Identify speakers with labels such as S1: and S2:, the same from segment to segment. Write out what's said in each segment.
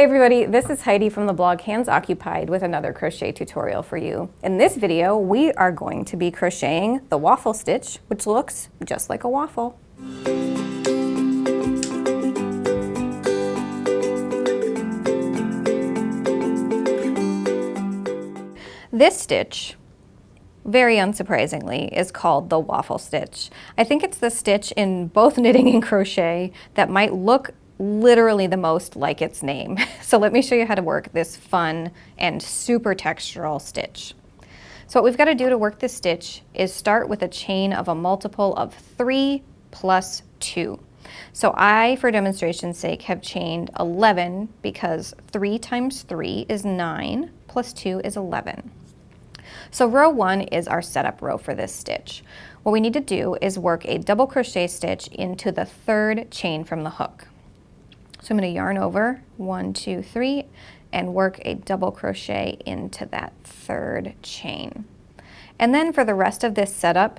S1: Hey everybody, this is Heidi from the blog Hands Occupied with another crochet tutorial for you. In this video, we are going to be crocheting the waffle stitch, which looks just like a waffle. This stitch, very unsurprisingly, is called the waffle stitch. I think it's the stitch in both knitting and crochet that might look literally the most like its name. So let me show you how to work this fun and super textural stitch. So what we've got to do to work this stitch is start with a chain of a multiple of 3 plus 2. So I, for demonstration's sake, have chained 11 because 3 times 3 is 9 plus 2 is 11. So row 1 is our setup row for this stitch. What we need to do is work a double crochet stitch into the 3rd chain from the hook. So I'm going to yarn over 1, 2, 3 and work a double crochet into that 3rd chain. And then for the rest of this setup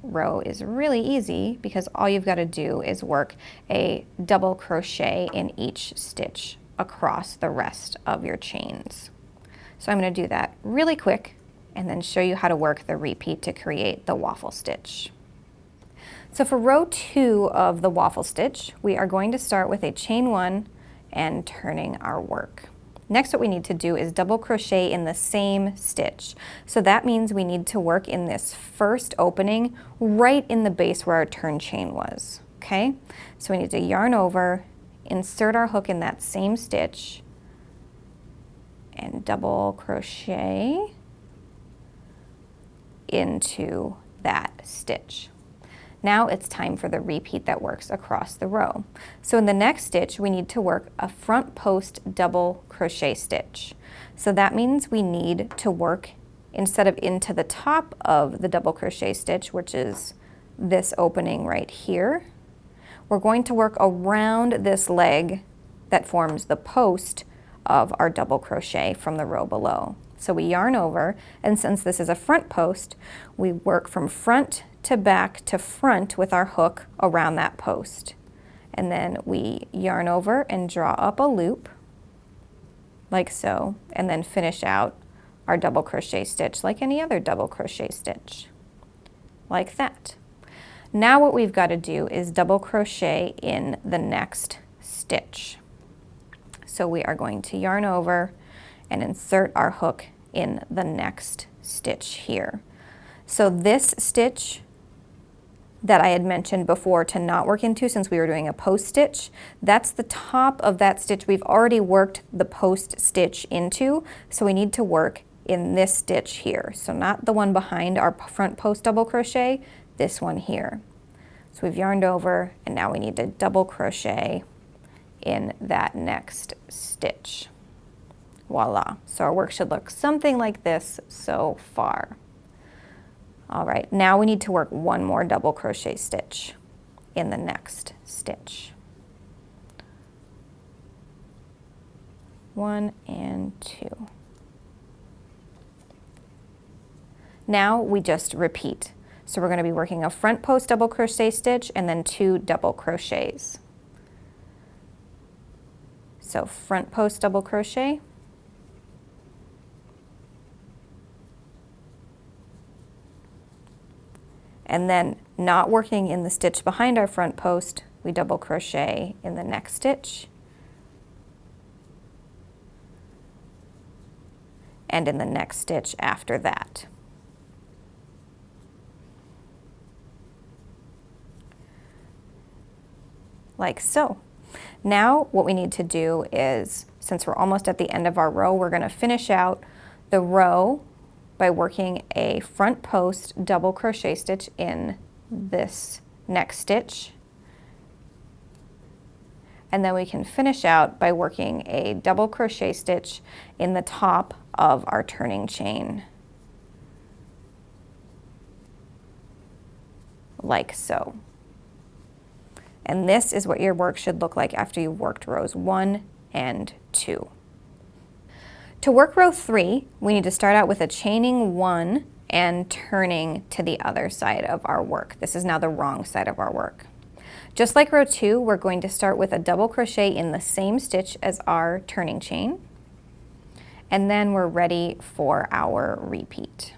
S1: row is really easy because all you've got to do is work a double crochet in each stitch across the rest of your chains. So I'm going to do that really quick and then show you how to work the repeat to create the waffle stitch. So for row 2 of the waffle stitch, we are going to start with a chain 1 and turning our work. Next, what we need to do is double crochet in the same stitch. So that means we need to work in this first opening right in the base where our turn chain was, okay? So we need to yarn over, insert our hook in that same stitch, and double crochet into that stitch. Now it's time for the repeat that works across the row. So in the next stitch, we need to work a front post double crochet stitch. So that means we need to work, instead of into the top of the double crochet stitch, which is this opening right here, we're going to work around this leg that forms the post of our double crochet from the row below. So we yarn over, and since this is a front post, we work from front to back to front with our hook around that post. And then we yarn over and draw up a loop, like so, and then finish out our double crochet stitch like any other double crochet stitch, like that. Now what we've got to do is double crochet in the next stitch. So we are going to yarn over and insert our hook in the next stitch here. So this stitch that I had mentioned before to not work into, since we were doing a post stitch, that's the top of that stitch we've already worked the post stitch into, so we need to work in this stitch here. So not the one behind our front post double crochet, this one here. So we've yarned over and now we need to double crochet in that next stitch. Voila. So our work should look something like this so far. All right, now we need to work one more double crochet stitch in the next stitch. 1 and 2. Now we just repeat. So we're going to be working a front post double crochet stitch and then 2 double crochets. So front post double crochet, and then not working in the stitch behind our front post, we double crochet in the next stitch and in the next stitch after that. Like so. Now what we need to do is, since we're almost at the end of our row, we're going to finish out the row by working a front post double crochet stitch in this next stitch. And then we can finish out by working a double crochet stitch in the top of our turning chain, like so. And this is what your work should look like after you've worked rows 1 and 2. To work row 3, we need to start out with a chaining 1 and turning to the other side of our work. This is now the wrong side of our work. Just like row 2, we're going to start with a double crochet in the same stitch as our turning chain, and then we're ready for our repeat.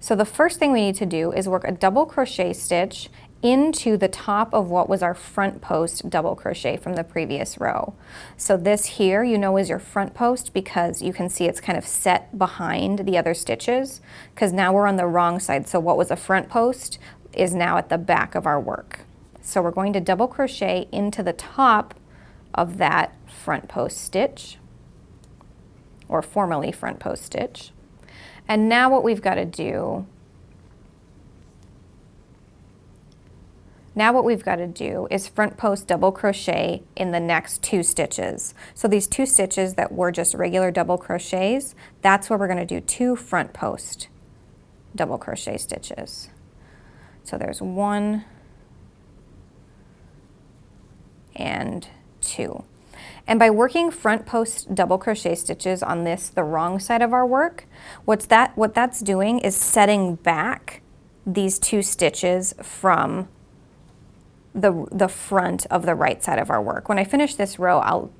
S1: So the first thing we need to do is work a double crochet stitch into the top of what was our front post double crochet from the previous row. So this here, you know, is your front post because you can see it's kind of set behind the other stitches, because now we're on the wrong side. So what was a front post is now at the back of our work. So we're going to double crochet into the top of that front post stitch, or formerly front post stitch. And now what we've got to do, is front post double crochet in the next 2 stitches. So these 2 stitches that were just regular double crochets, that's where we're going to do 2 front post double crochet stitches. So there's 1 and 2. And by working front post double crochet stitches on this, the wrong side of our work, what that's doing is setting back these 2 stitches from the front of the right side of our work. When I finish this row, I'll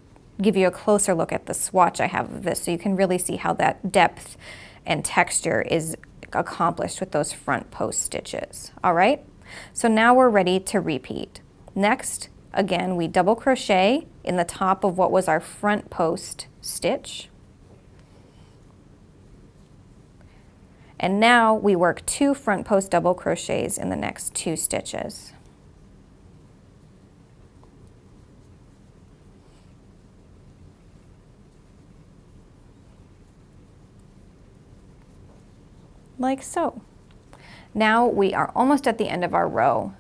S1: give you a closer look at the swatch I have of this so you can really see how that depth and texture is accomplished with those front post stitches. All right, so now we're ready to repeat. Next, again, we double crochet in the top of what was our front post stitch. And now we work 2 front post double crochets in the next 2 stitches. Like so. Now we are almost at the end of our row.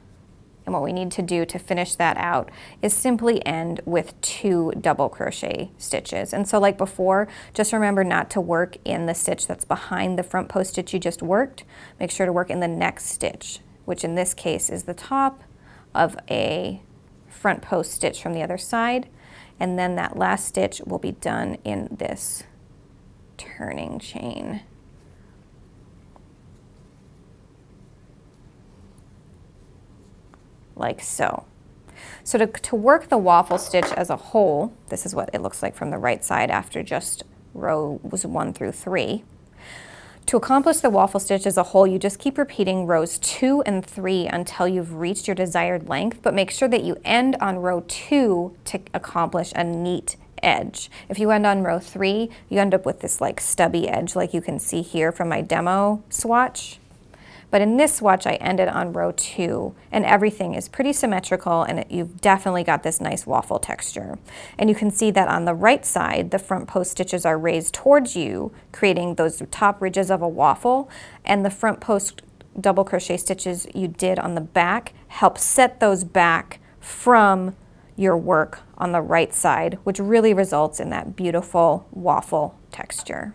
S1: And what we need to do to finish that out is simply end with 2 double crochet stitches. And so like before, just remember not to work in the stitch that's behind the front post stitch you just worked. Make sure to work in the next stitch, which in this case is the top of a front post stitch from the other side. And then that last stitch will be done in this turning chain. Like so. So to work the waffle stitch as a whole, this is what it looks like from the right side after just rows 1 through 3. To accomplish the waffle stitch as a whole, you just keep repeating rows 2 and 3 until you've reached your desired length, but make sure that you end on row 2 to accomplish a neat edge. If you end on row 3, you end up with this like stubby edge like you can see here from my demo swatch. But in this swatch, I ended on row 2, and everything is pretty symmetrical, and you've definitely got this nice waffle texture. And you can see that on the right side, the front post stitches are raised towards you, creating those top ridges of a waffle, and the front post double crochet stitches you did on the back help set those back from your work on the right side, which really results in that beautiful waffle texture.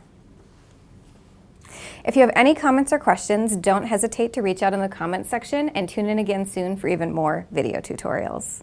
S1: If you have any comments or questions, don't hesitate to reach out in the comments section and tune in again soon for even more video tutorials.